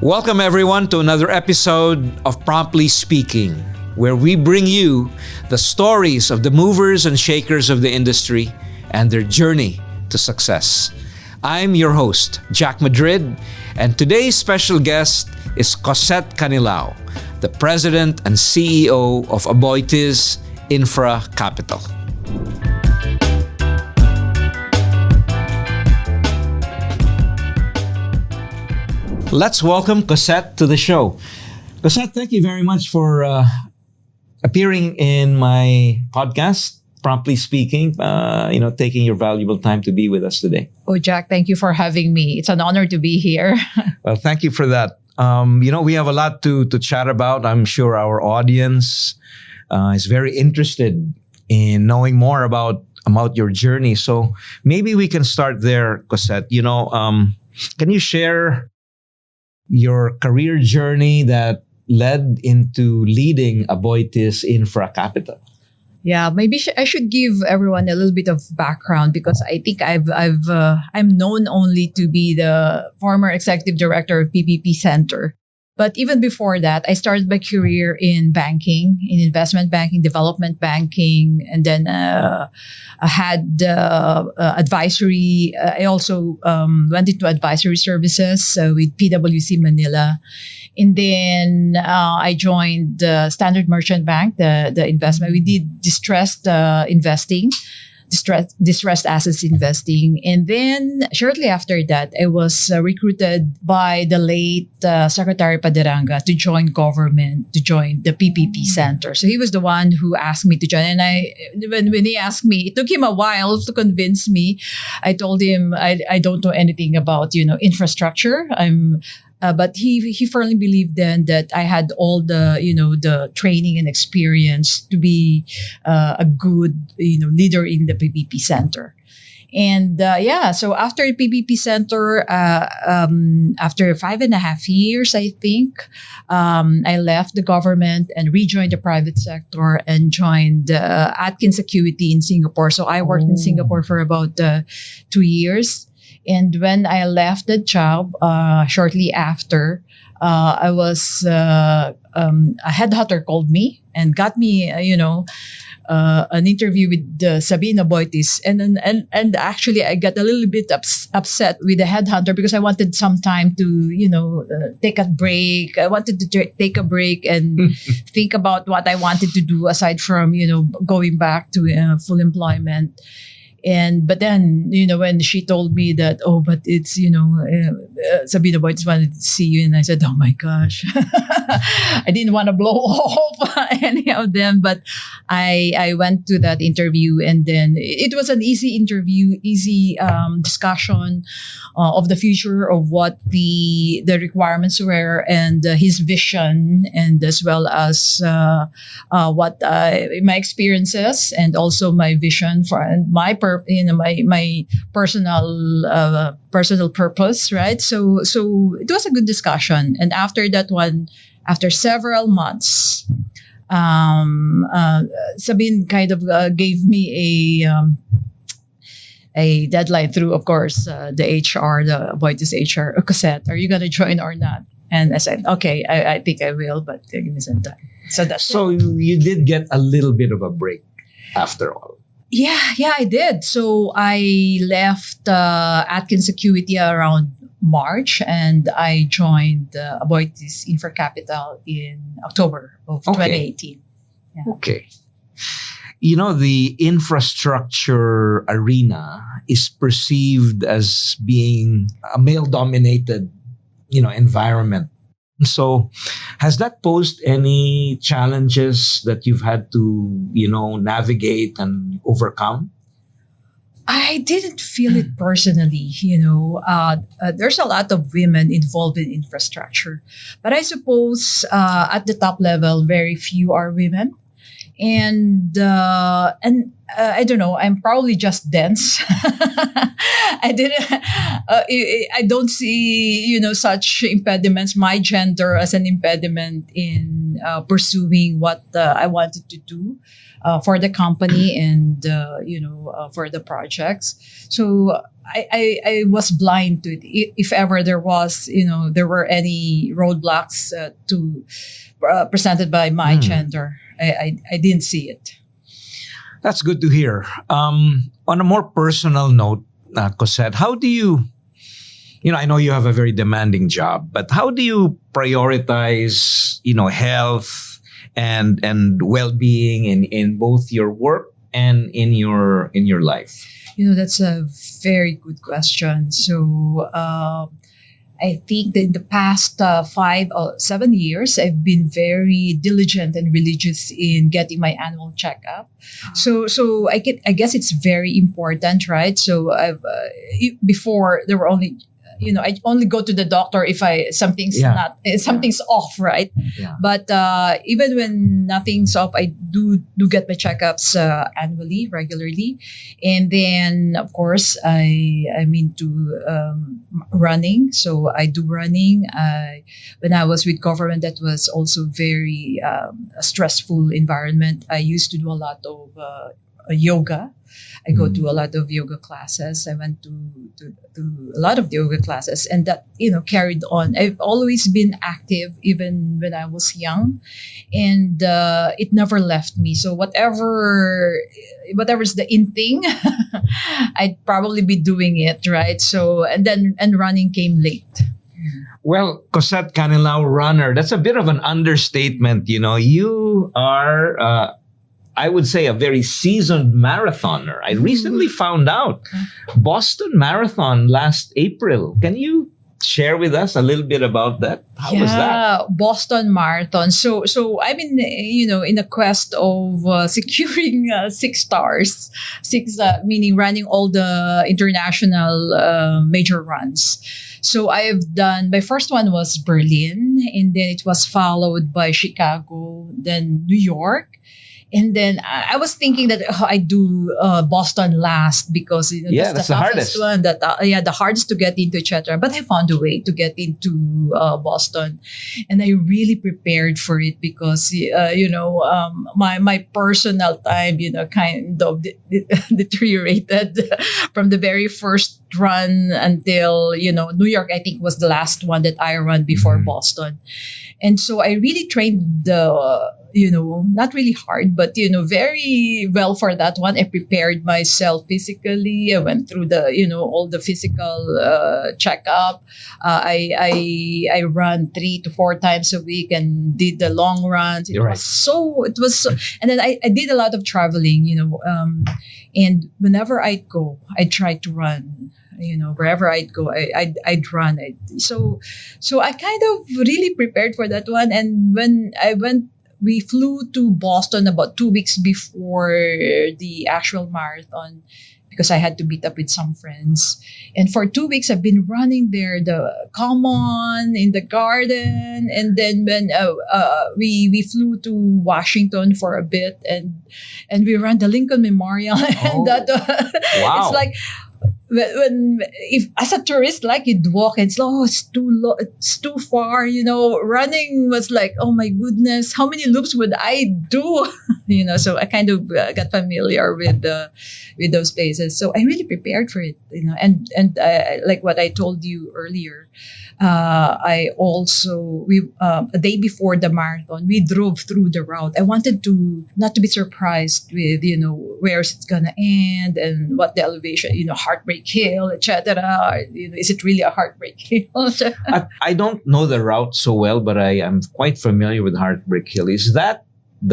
Welcome everyone to another episode of Promptly Speaking, where we bring you the stories of the movers and shakers of the industry and their journey to success. I'm your host, Jack Madrid, and today's special guest is Cosette Canilao, the President and CEO of Aboitiz InfraCapital. Let's welcome Cosette to the show. Cosette, thank you very much for appearing in my podcast, Promptly Speaking, taking your valuable time to be with us today. Oh, Jack, thank you for having me. It's an honor to be here. Well, thank you for that. We have a lot to chat about. I'm sure our audience is very interested in knowing more about your journey. So maybe we can start there, Cosette. Can you share your career journey that led into leading Aboitiz InfraCapital? Yeah, maybe I should give everyone a little bit of background because I think I'm known only to be the former executive director of PPP Center. But even before that, I started my career in banking, in investment banking, development banking, and then I had advisory. I also went into advisory services with PwC Manila. And then I joined the Standard Merchant Bank, the investment. We did distressed investing. Distressed assets investing. And then shortly after that, I was recruited by the late Secretary Paderanga to join government, to join the PPP Center. So he was the one who asked me to join. And when he asked me, it took him a while to convince me. I told him I don't know anything about, infrastructure. But he firmly believed then that I had all the training and experience to be a good leader in the PPP Center. And so after PPP Center, after 5.5 years, I think, I left the government and rejoined the private sector and joined Atkins Security in Singapore. So I worked in Singapore for about 2 years. And when I left the job, shortly after, I was a headhunter called me and got me, an interview with Sabine Aboitiz. And actually, I got a little bit upset with the headhunter because I wanted some time to, take a break. I wanted to take a break and think about what I wanted to do aside from, going back to full employment. But then, when she told me that, but it's, Sabina Aboitiz wanted to see you. And I said, oh my gosh, I didn't want to blow off any of them. But I went to that interview and then it was an easy interview, easy discussion of the future of what the requirements were and his vision, and as well as what my experiences and also my vision for my my personal purpose, right? So it was a good discussion. And after that one, after several months, Sabine kind of gave me a deadline through, of course, the HR, the Aboitiz HR. Cosette, are you going to join or not? And I said, okay, I think I will, but give me some time. So you did get a little bit of a break after all. Yeah, I did. So I left Atkins Security around March and I joined Aboitiz InfraCapital in October of 2018. Yeah. Okay. The infrastructure arena is perceived as being a male-dominated, environment. So has that posed any challenges that you've had to, navigate and overcome? I didn't feel it personally, there's a lot of women involved in infrastructure, but I suppose at the top level, very few are women. And I don't know, I'm probably just dense. I don't see, such impediments, my gender as an impediment in pursuing what I wanted to do for the company and, for the projects. So I was blind to it. If ever there was, there were any roadblocks presented by my gender, I didn't see it. That's good to hear. On a more personal note, Cosette, how do you, I know you have a very demanding job, but how do you prioritize, health and well-being in both your work and in your life? That's a very good question. So I think that in the past 5 or 7 years, I've been very diligent and religious in getting my annual checkup. So I guess it's very important, right? So before there were only, I only go to the doctor if something's off, right? Yeah. But even when nothing's off, I do get my checkups annually, regularly, and then of course I'm into running, so I do running. When I was with government, that was also very a stressful environment. I used to do a lot of yoga. I go to a lot of yoga classes. I went to a lot of yoga classes, and that carried on. I've always been active, even when I was young, and it never left me. So whatever's the in thing, I'd probably be doing it, right? So and running came late. Well, Cosette Canilao, runner, that's a bit of an understatement. You are, I would say, a very seasoned marathoner. I recently found out Boston Marathon last April. Can you share with us a little bit about that? How was that? Boston Marathon. So I've been, in a quest of securing 6 stars, meaning running all the international major runs. So I've done, my first one was Berlin, and then it was followed by Chicago, then New York. And then I was thinking that I do Boston last because that's the hardest one. The hardest to get into, etc. But I found a way to get into Boston, and I really prepared for it because my personal time kind of deteriorated from the very first run until New York. I think was the last one that I ran before Boston, and so I really trained not really hard, but very well for that one. I prepared myself physically. I went through the all the physical checkup. I run 3 to 4 times a week and did the long runs. It was so, and then I did a lot of traveling. And whenever I'd go, I tried to run. Wherever I'd go, I'd run. So I kind of really prepared for that one. And when I went, we flew to Boston about 2 weeks before the actual marathon because I had to meet up with some friends. And for 2 weeks, I've been running there, the Common, in the Garden. And then when we flew to Washington for a bit and we ran the Lincoln Memorial. And that wow. It's like, if as a tourist, like you'd walk and it's too low, it's too far, running was like, oh my goodness, how many loops would I do? So I kind of got familiar with those places. So I really prepared for it, and like what I told you earlier, I also, a day before the marathon, we drove through the route. I wanted not to be surprised with, where is it going to end and what the elevation, Heartbreak Hill, etc. Is it really a Heartbreak Hill? I don't know the route so well, but I am quite familiar with Heartbreak Hill. Is that in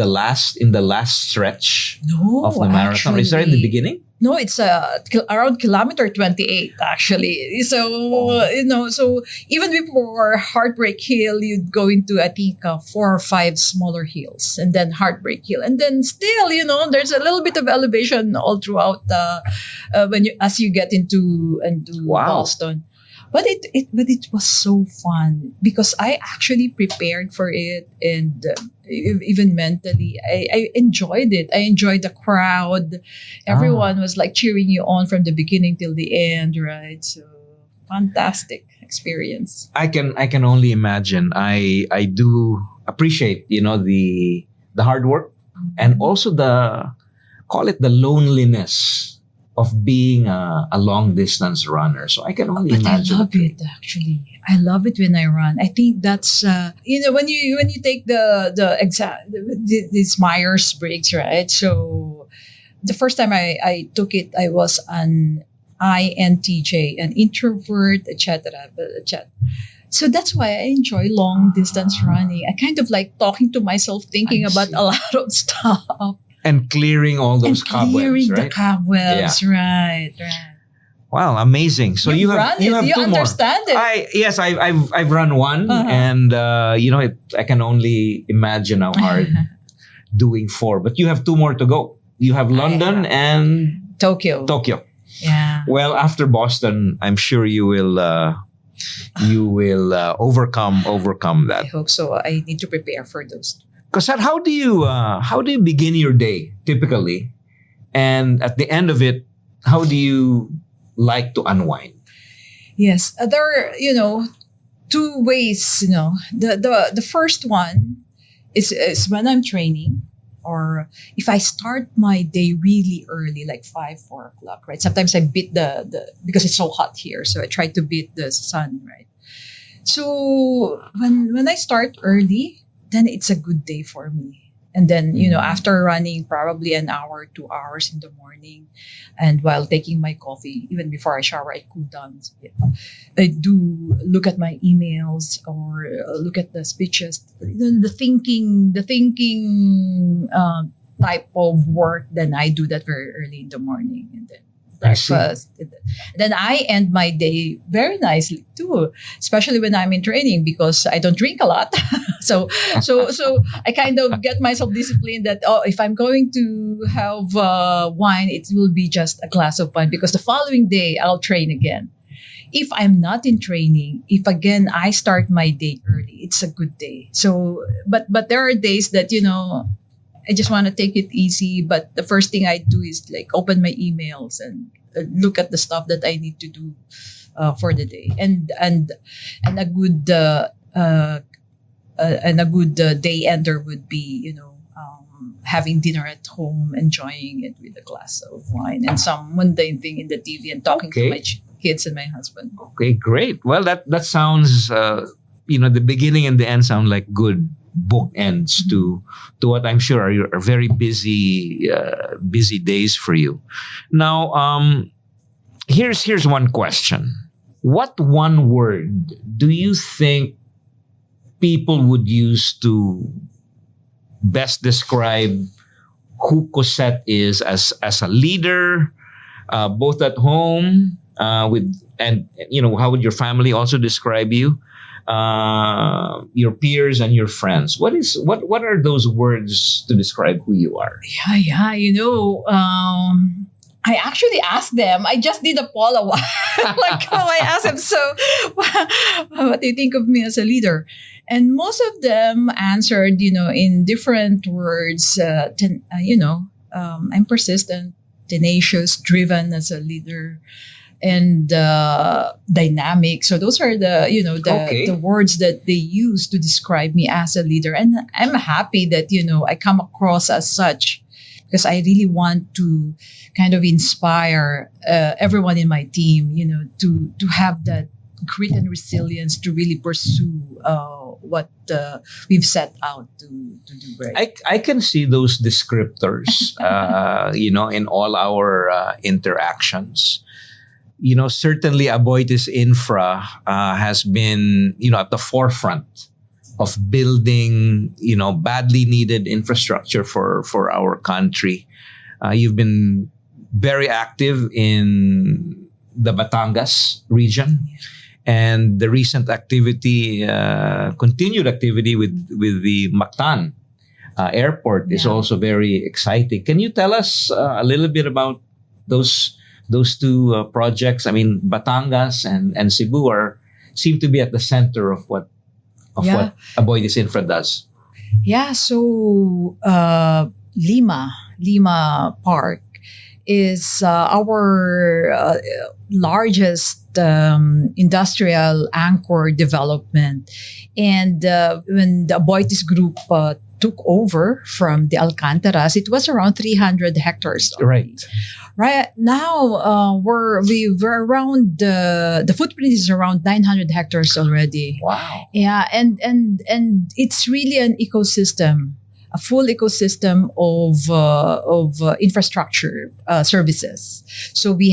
the last stretch of the marathon? Actually, is that in the beginning? No, it's around kilometer 28 actually. So so even before Heartbreak Hill, you'd go into I think 4 or 5 smaller hills, and then Heartbreak Hill, and then still there's a little bit of elevation all throughout as you get into Boston. But it was so fun because I actually prepared for it, and even mentally, I enjoyed it. I enjoyed the crowd. Everyone was like cheering you on from the beginning till the end, right? So fantastic experience. I can only imagine. I do appreciate the hard work and also the, call it, the loneliness of being a long distance runner. So I can only But imagine. I love it actually. I love it when I run. I think that's when you take the exam, these Myers Briggs, right? So the first time I took it, I was an INTJ, an introvert, etc. So that's why I enjoy long distance running. I kind of like talking to myself, thinking I about see. a lot of stuff. And clearing all those And clearing cobwebs, the right? cobwebs, right. Wow, amazing! So You've you have run it. you have You two more. understand it. Yes, I've run one, Uh-huh. and I can only imagine how hard doing four. But you have two more to go. You have London and Tokyo. Tokyo. Yeah. Well, after Boston, I'm sure you will overcome I that. hope so. I need to prepare for those. Cosette, how do you begin your day typically, and at the end of it, how do you like to unwind? Yes, there are two ways. The first one is when I'm training, or if I start my day really early, like 5-4 o'clock. Right. Sometimes I beat the because it's so hot here, so I try to beat the sun. Right. So when I start early, then it's a good day for me. And then, after running probably an hour, 2 hours in the morning, and while taking my coffee, even before I shower, I cool down. I do look at my emails or look at the speeches, the thinking type of work. Then I do that very early in the morning, and then I see. breakfast. Then I end my day very nicely too, especially when I'm in training because I don't drink a lot. so I kind of get myself disciplined that if I'm going to have wine, it will be just a glass of wine because the following day I'll train again. If I'm not in training, if again I start my day early, it's a good day. So, but there are days that I just want to take it easy, but the first thing I do is like open my emails and look at the stuff that I need to do for the day, and a good day ender would be having dinner at home, enjoying it with a glass of wine and some mundane thing in the TV, and talking to my kids and my husband. Okay, great. Well, that sounds the beginning and the end sound like good bookends to what I'm sure are very busy days for you. Now, here's one question. What one word do you think people would use to best describe who Cosette is as a leader, both at home and how would your family also describe you? Your peers and your friends. What are those words to describe who you are? Yeah. I actually asked them. I just did a poll a while ago. I asked them, so what do you think of me as a leader? And most of them answered, in different words. I'm persistent, tenacious, driven as a leader, and dynamic. So those are the words that they use to describe me as a leader. And I'm happy that, I come across as such because I really want to kind of inspire everyone in my team, to have that grit and resilience to really pursue what we've set out to do. Right? I can see those descriptors, in all our interactions. Certainly Aboitiz Infra has been, at the forefront of building, badly needed infrastructure for our country. You've been very active in the Batangas region, and the recent activity, continued activity with the Mactan airport is also very exciting. Can you tell us a little bit about those two projects? I mean, Batangas and Cebu seem to be at the center of what Aboitiz Infra does. Yeah, so Lima Park is our largest industrial anchor development. And when the Aboitiz Group took over from the Alcantaras, it was around 300 hectares. Already. Right. Right now, we're around the footprint is around 900 hectares already. Wow. Yeah, and it's really an ecosystem, a full ecosystem of infrastructure services. So we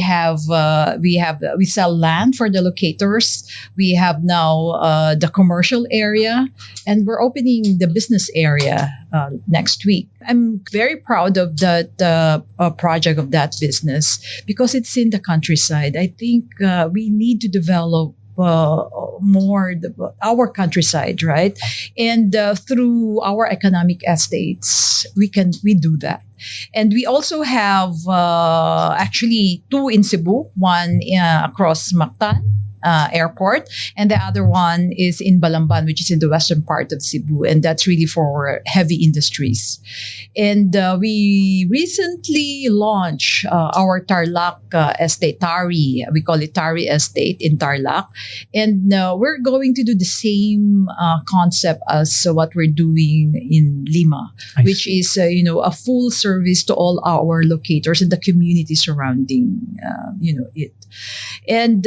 sell land for the locators. We have now the commercial area, and we're opening the business area next week. I'm very proud of that project, of that business, because it's in the countryside. I think we need to develop more our countryside, right? And through our economic estates, we do that. And we also have actually two in Cebu, one across Mactan airport, and the other one is in Balamban, which is in the western part of Cebu, and that's really for heavy industries. And we recently launched our Tarlac estate, Tari. We call it Tari Estate in Tarlac, and we're going to do the same concept as what we're doing in Lima, which is a full service to all our locators and the community surrounding it. And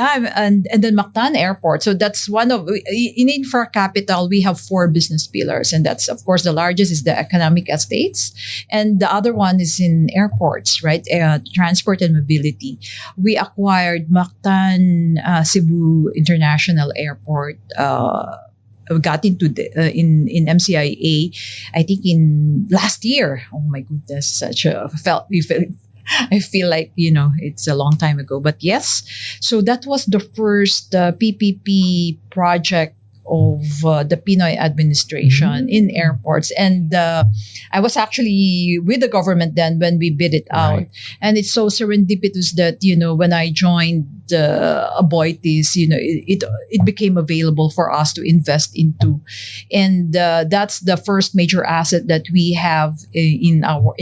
and then Mactan Airport. So that's one of in InfraCapital we have 4 business pillars, and that's of course the largest is the economic estates, and the other one is in airports, right? Transport and mobility. We acquired Mactan Cebu International Airport. We got into in MCIA, I think in last year. Oh my goodness, I feel like, it's a long time ago. But yes, so that was the first PPP project of the Pinoy administration in airports. And I was actually with the government then when we bid it out. Right. And it's so serendipitous that, when I joined Aboitiz, it became available for us to invest into. And that's the first major asset that we have in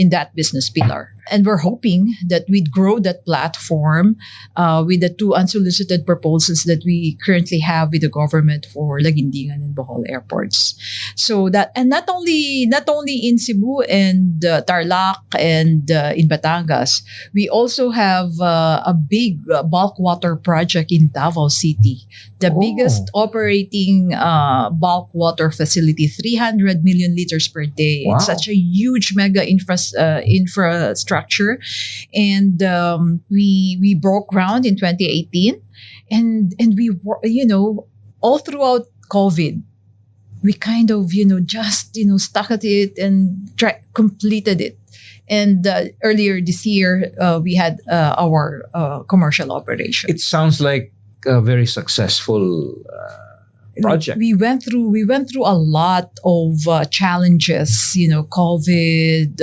that business pillar. And we're hoping that we'd grow that platform with the 2 unsolicited proposals that we currently have with the government for Laguindingan and Bohol airports. So that, and not only in Cebu and Tarlac and in Batangas, we also have a big bulk water project in Davao City, the biggest operating bulk water facility, 300 million liters per day. Wow. It's such a huge mega infrastructure. And we broke ground in 2018, and we were, all throughout COVID, we kind of just stuck at it and completed it. And earlier this year, we had our commercial operation. It sounds like a very successful project. We went through a lot of challenges. COVID.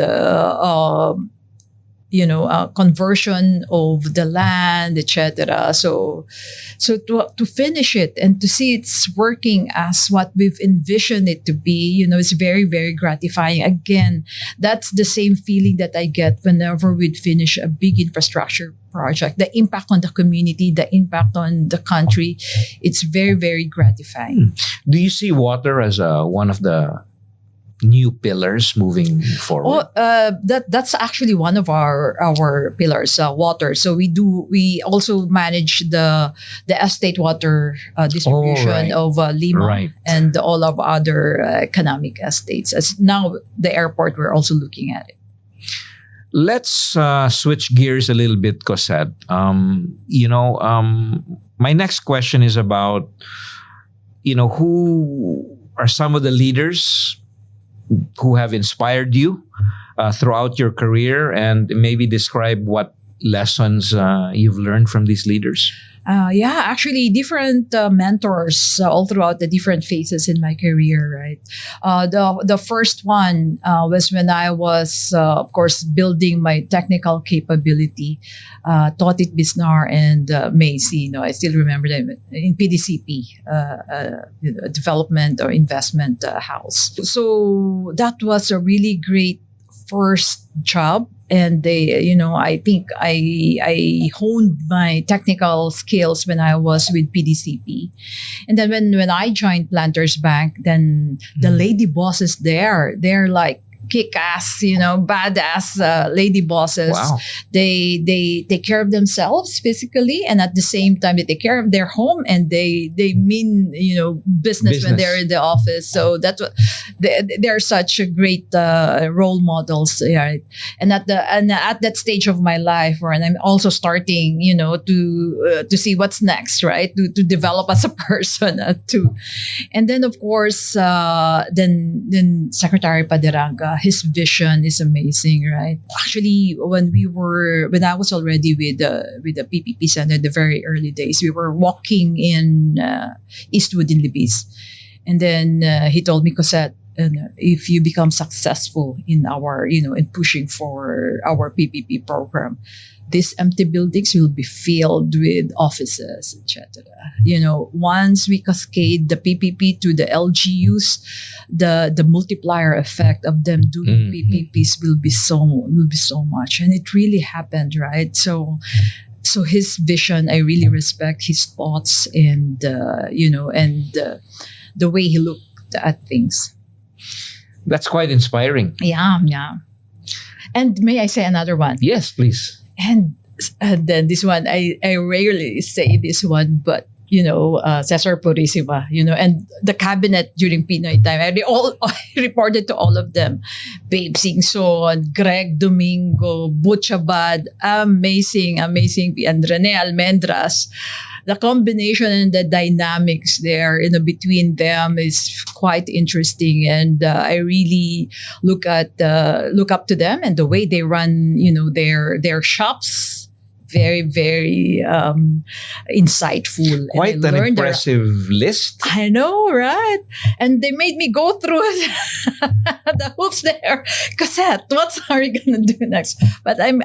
Conversion of the land, etc. So to finish it and to see it's working as what we've envisioned it to be, it's very, very gratifying. Again, that's the same feeling that I get whenever we'd finish a big infrastructure project. The impact on the community, the impact on the country, it's very, very gratifying. Do you see water as one of the new pillars moving forward? That's actually one of our pillars, water. So we also manage the estate water distribution of Lima and all of other economic estates. As now the airport, we're also looking at it. Let's switch gears a little bit, Cosette. My next question is about who are some of the leaders who have inspired you throughout your career, and maybe describe what lessons you've learned from these leaders? Actually different mentors all throughout the different phases in my career, right? The first one was when I was, of course, building my technical capability, Totit Bisnar and Macy. I still remember them in PDCP, development or investment house. So that was a really great first job, and I think I honed my technical skills when I was with PDCP. And then when I joined Planters Bank, then the lady bosses there, they're like kick-ass, badass lady bosses. Wow. They take care of themselves physically, and at the same time they take care of their home, and they mean business when they're in the office. So that's what they're such a great role models, right? And at that stage of my life, when I'm also starting to see what's next, right, to develop as a person too. And then of course then Secretary Paderanga, his vision is amazing, right? Actually, when I was already with the PPP Center, the very early days, we were walking in Eastwood in Libis, and then he told me, Cosette, if you become successful in our in pushing for our PPP program, these empty buildings will be filled with offices, etc. Once we cascade the PPP to the LGUs, the multiplier effect of them doing PPPs will be so much, and it really happened, right? So his vision, I really respect his thoughts, and the way he looked at things. That's quite inspiring. Yeah. And may I say another one? Yes, please. And then this one, I rarely say this one, but Cesar Purisima, and the cabinet during Pinoy time, I reported to all of them. Babe Singson, Greg Domingo, Butchabad, amazing, and Rene Almendras. The combination and the dynamics there, between them is quite interesting, and I really look up to them and the way they run, their shops. Very, very insightful. Quite an impressive list. I know, right? And they made me go through the hoops there. Cosette, what are we gonna do next? But I'm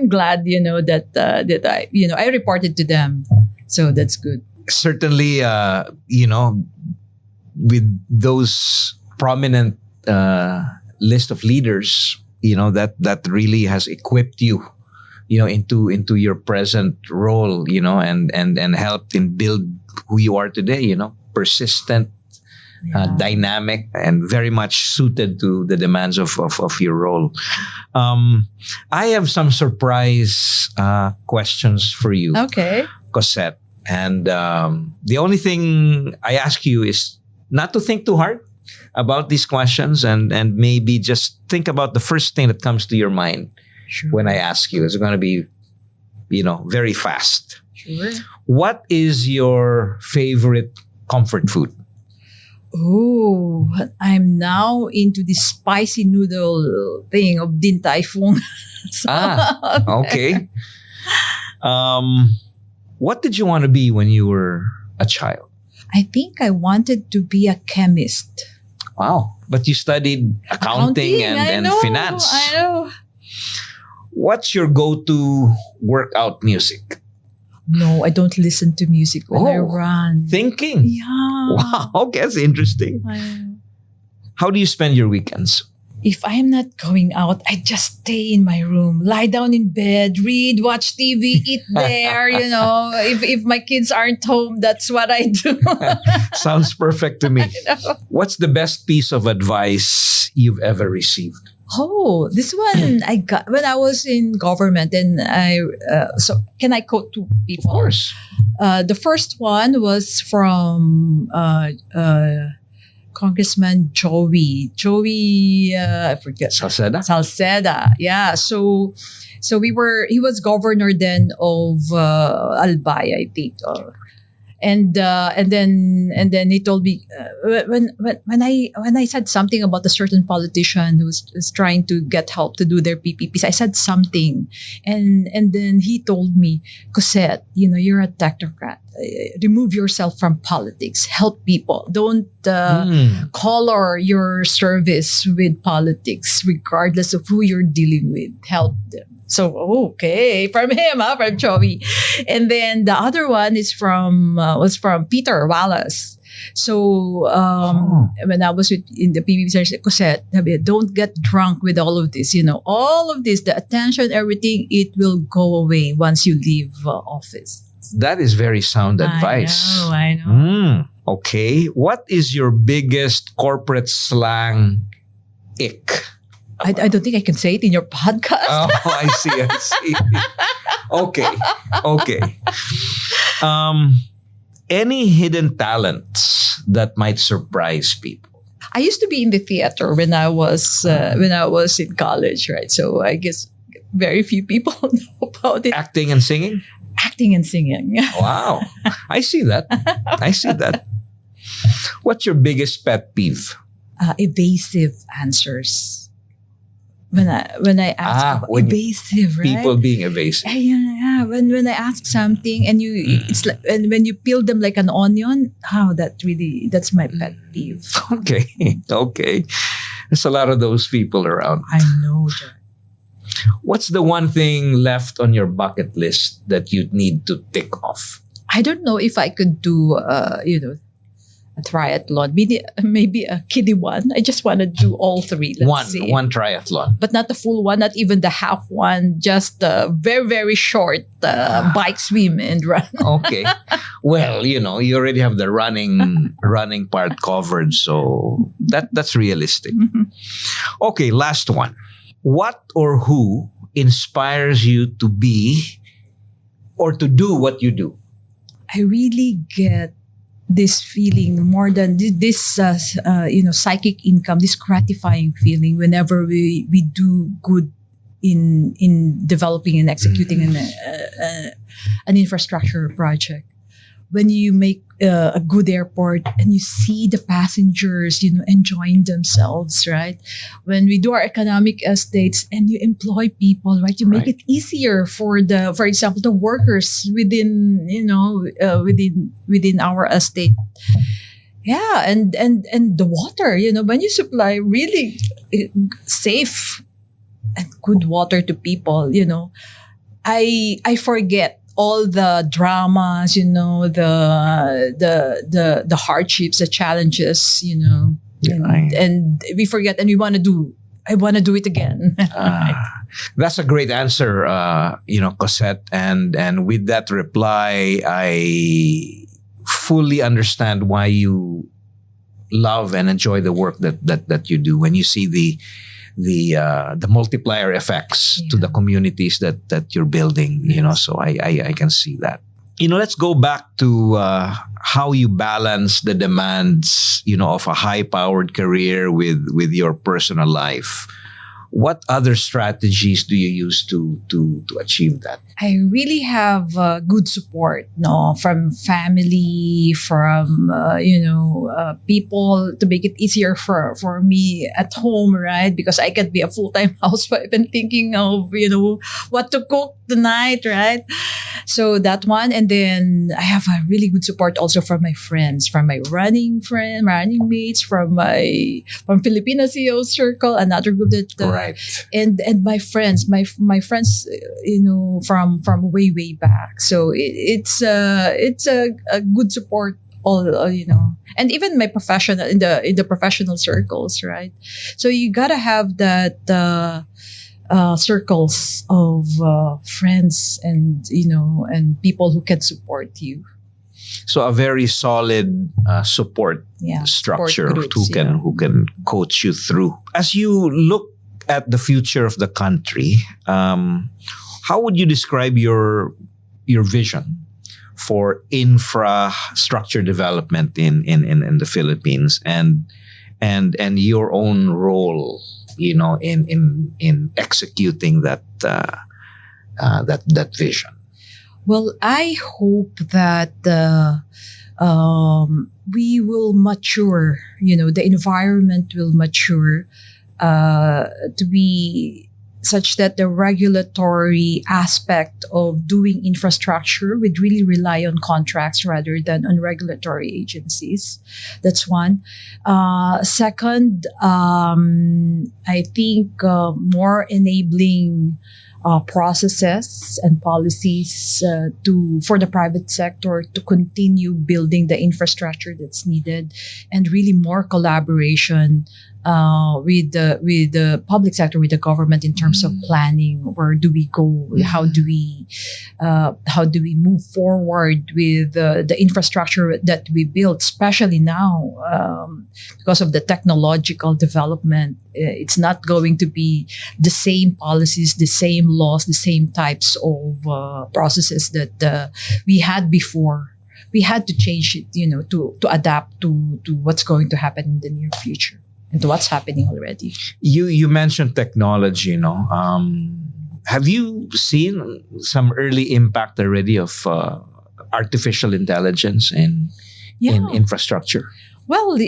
glad, that I reported to them. So that's good. Certainly, with those prominent list of leaders, that really has equipped you, into your present role, and helped in build who you are today, persistent, dynamic, and very much suited to the demands of your role. I have some surprise questions for you. Okay. Cosette. And the only thing I ask you is not to think too hard about these questions, and maybe just think about the first thing that comes to your mind. Sure. When I ask you. It's going to be, very fast. Sure. What is your favorite comfort food? Oh, I'm now into the spicy noodle thing of Din Tai Fung. Okay. What did you want to be when you were a child? I think I wanted to be a chemist. Wow. But you studied accounting and finance. I know. What's your go-to workout music? No, I don't listen to music when I run. Thinking? Yeah. Wow, okay, that's interesting. How do you spend your weekends? If I am not going out, I just stay in my room, lie down in bed, read, watch TV, eat there, If my kids aren't home, that's what I do. Sounds perfect to me. What's the best piece of advice you've ever received? Oh, this one I got when I was in government, and so can I quote two people? Of course. The first one was from Congressman Joey, I forget. Salceda. Yeah. So he was governor then of Albay, I think. And then he told me when I said something about a certain politician who was trying to get help to do their PPPs, I said something, and then he told me, Cosette, you're a technocrat. Remove yourself from politics. Help people. Don't color your service with politics, regardless of who you're dealing with. Help them. So, okay, from him, from Chovy. And then the other one is was from Peter Wallace. So when I was in the PBB, I said, Cosette, don't get drunk with all of this. All of this, the attention, everything, it will go away once you leave office. That is very sound advice. I know. Okay. What is your biggest corporate slang ick? I don't think I can say it in your podcast. Oh, I see. Okay. Any hidden talents that might surprise people? I used to be in the theater when I was in college, right? So I guess very few people know about it. Acting and singing? Acting and singing. Wow. I see that. What's your biggest pet peeve? Evasive answers. When I ask about evasive, right? People being evasive. Yeah. When I ask something and it's like, and when you peel them like an onion, that's my pet peeve. Okay. There's a lot of those people around. I know, Jack. What's the one thing left on your bucket list that you'd need to tick off? I don't know if I could do, a triathlon, maybe a kiddie one. I just want to do all three. Let's say. One triathlon, but not the full one, not even the half one. Just a very very short bike, swim, and run. Okay, well, you already have the running part covered, so that's realistic. Okay, last one. What or who inspires you to be or to do what you do? I really get this feeling more than this psychic income, this gratifying feeling whenever we do good in developing and executing an infrastructure project. When you make a good airport and you see the passengers, enjoying themselves, right? When we do our economic estates and you employ people, right? You make it easier for example, the workers within our estate. Yeah, and the water, when you supply really safe and good water to people, I forget all the dramas, the hardships, the challenges, and we forget, and I want to do it again. That's a great answer, Cosette. And with that reply, I fully understand why you love and enjoy the work that you do. When you see the multiplier effects to the communities that you're building, so I can see that. Let's go back to how you balance the demands, of a high-powered career with your personal life. What other strategies do you use to achieve that? I really have good support, from family, from people, to make it easier for me at home, right? Because I can be a full-time housewife and thinking of what to cook tonight, right? So that one, and then I have a really good support also from my friends, from my running mates, from Filipina CEO Circle, another group that right, and my friends, my friends, from way back. So it's a good support, all and even my professional in the professional circles, right? So you gotta have that circles of friends and people who can support you. So a very solid support structure support groups, who can coach you through. As you look at the future of the country, how would you describe your vision for infrastructure development in the Philippines and your own role, in executing that vision? Well, I hope that we will mature. The environment will mature to be such that the regulatory aspect of doing infrastructure would really rely on contracts rather than on regulatory agencies. That's one. Second, I think more enabling processes and policies for the private sector to continue building the infrastructure that's needed, and really more collaboration with the public sector, with the government in terms of planning. Where do we go? How do we move forward with the infrastructure that we built, especially now because of the technological development? It's not going to be the same policies, the same laws, the same types of processes that we had before. We had to change it, to adapt to what's going to happen in the near future and to what's happening already. You mentioned technology, have you seen some early impact already of artificial intelligence in infrastructure? Well,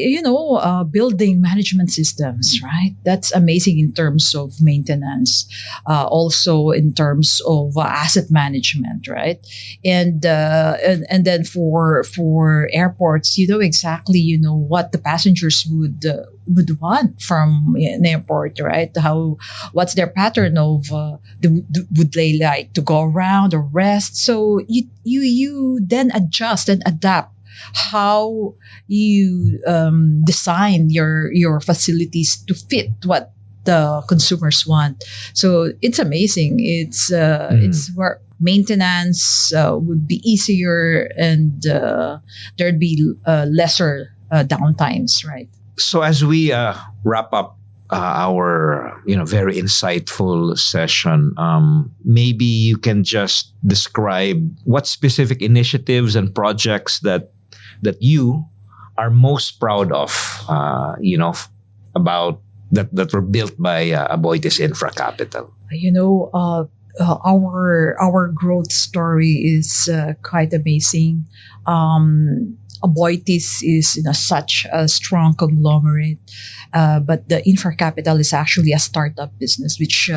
building management systems, right? That's amazing in terms of maintenance, also in terms of asset management, right? And then for airports, exactly, what the passengers would want from an airport, right? What's their pattern of would they like to go around or rest? So you then adjust and adapt how you design your facilities to fit what the consumers want. So it's amazing. It's where maintenance would be easier, and there'd be lesser downtimes, right? So as we wrap up our very insightful session, maybe you can just describe what specific initiatives and projects that you are most proud of, about that were built by Aboitiz InfraCapital. Our growth story is quite amazing. Aboitiz is such a strong conglomerate, but the InfraCapital is actually a startup business which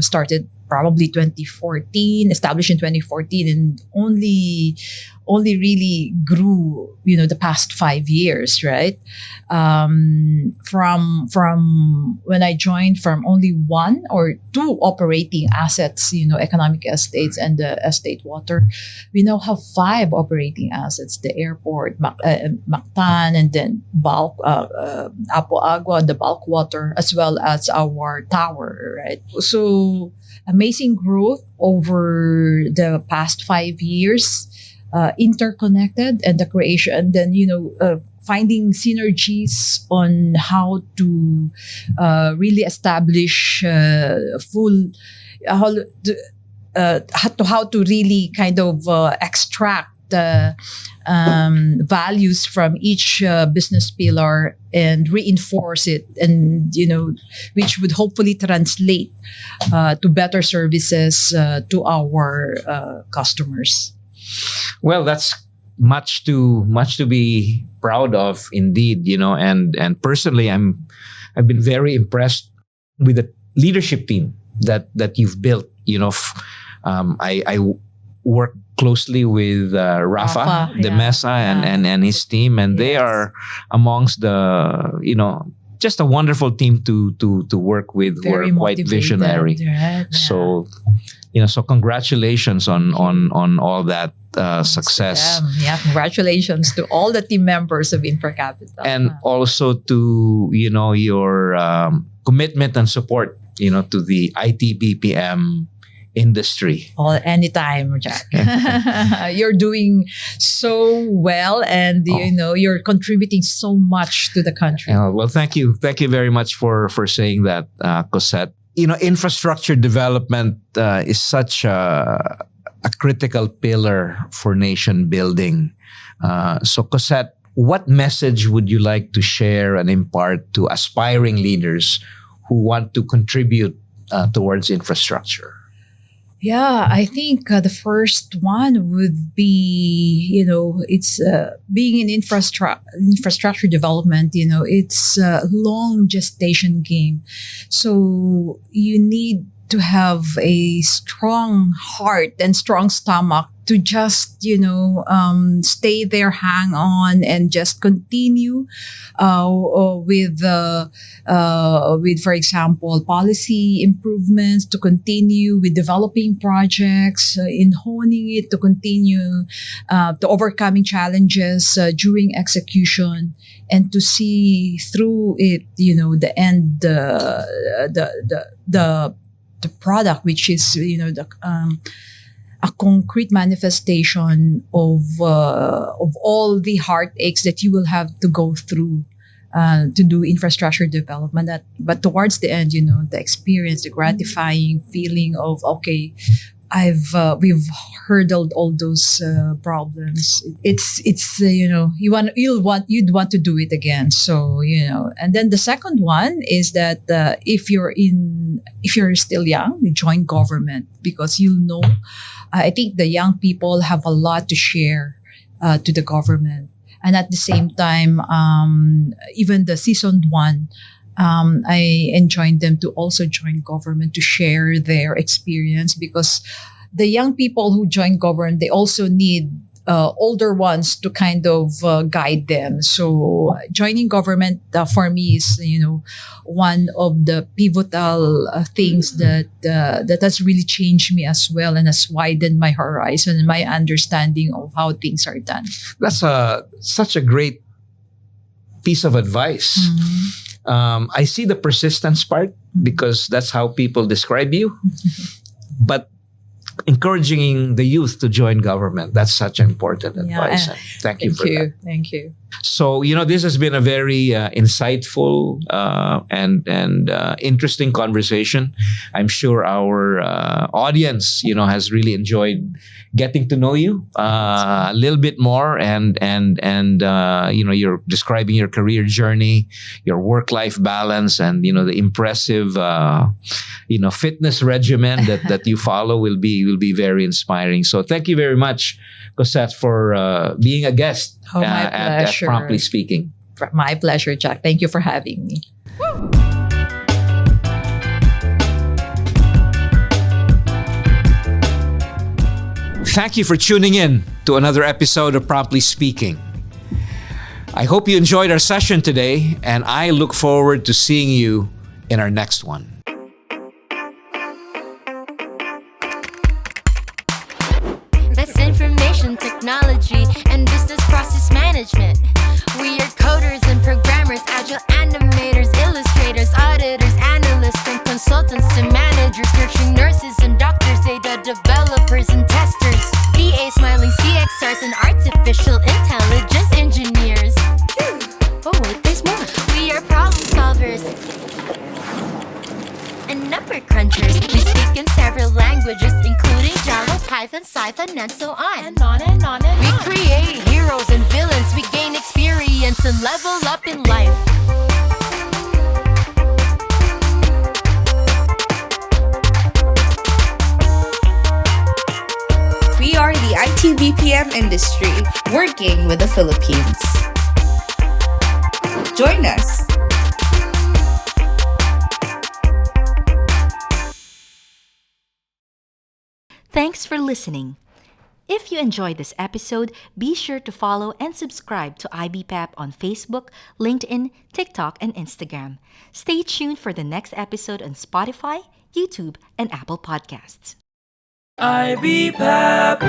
started probably 2014, established in 2014, and only really grew, the past 5 years, right? From when I joined, from only 1 or 2 operating assets, economic estates and the estate water, we now have 5 operating assets: the airport, Mactan, and then bulk Apo Agua, the bulk water, as well as our tower, right? So amazing growth over the past 5 years. Interconnected, and the creation, and then finding synergies on how to really establish how to really kind of extract values from each business pillar and reinforce it, and which would hopefully translate to better services to our customers. Well, that's much to be proud of, indeed. And personally, I've been very impressed with the leadership team that you've built. I work closely with Rafa de Mesa and his team, and they are amongst the just a wonderful team to work with. Very who are quite visionary. Right? So so congratulations on all that success. Congratulations to all the team members of InfraCapital. And also to, your commitment and support, to the IBPAP industry. Anytime, Jack. You're doing so well, and you're contributing so much to the country. Well, thank you very much for saying that, Cosette. Infrastructure development is such a critical pillar for nation building. So, Cosette, what message would you like to share and impart to aspiring leaders who want to contribute towards infrastructure? Yeah, I think the first one would be, it's being in infrastructure development, it's a long gestation game. So you need to have a strong heart and strong stomach to just stay there, hang on, and just continue with, for example, policy improvements, to continue with developing projects, in honing it, to continue to overcoming challenges during execution, and to see through it, the end, the product, which is a concrete manifestation of all the heartaches that you will have to go through to do infrastructure development. But towards the end, the experience, the gratifying feeling of, okay, we've hurdled all those problems. You'd want to do it again. So and then the second one is that if you're still young, you join government, because I think the young people have a lot to share to the government. And at the same time, even the seasoned one, I enjoined them to also join government to share their experience, because the young people who join government, they also need older ones to kind of guide them. So joining government for me is, one of the pivotal things that has really changed me as well, and has widened my horizon and my understanding of how things are done. That's such a great piece of advice. I see the persistence part, because that's how people describe you. But encouraging the youth to join government, that's such important advice. Thank you for that. Thank you. So, this has been a very insightful and interesting conversation. I'm sure our audience, has really enjoyed getting to know you a little bit more, and you're describing your career journey, your work-life balance, and the impressive fitness regimen that you follow will be very inspiring. So thank you very much, Cosette, for being a guest at Promptly Speaking. My pleasure, Jack. Thank you for having me. Thank you for tuning in to another episode of Promptly Speaking. I hope you enjoyed our session today, and I look forward to seeing you in our next one. That's information technology and business process management. We are coders and programmers, agile animators, illustrators, auditors, analysts, from consultants to managers, nurturing nurses and doctors, data developers and testers, VA smiling CXRs and artificial intelligence engineers. Oh wait, there's more. We are problem solvers and number crunchers. We speak in several languages, including Java, Python, Python, and so on. And on and on and on. We create heroes and villains. We gain experience and level up in life. We are the IBPAP industry, working with the Philippines. Join us. Thanks for listening. If you enjoyed this episode, be sure to follow and subscribe to IBPAP on Facebook, LinkedIn, TikTok, and Instagram. Stay tuned for the next episode on Spotify, YouTube, and Apple Podcasts. IBPAP.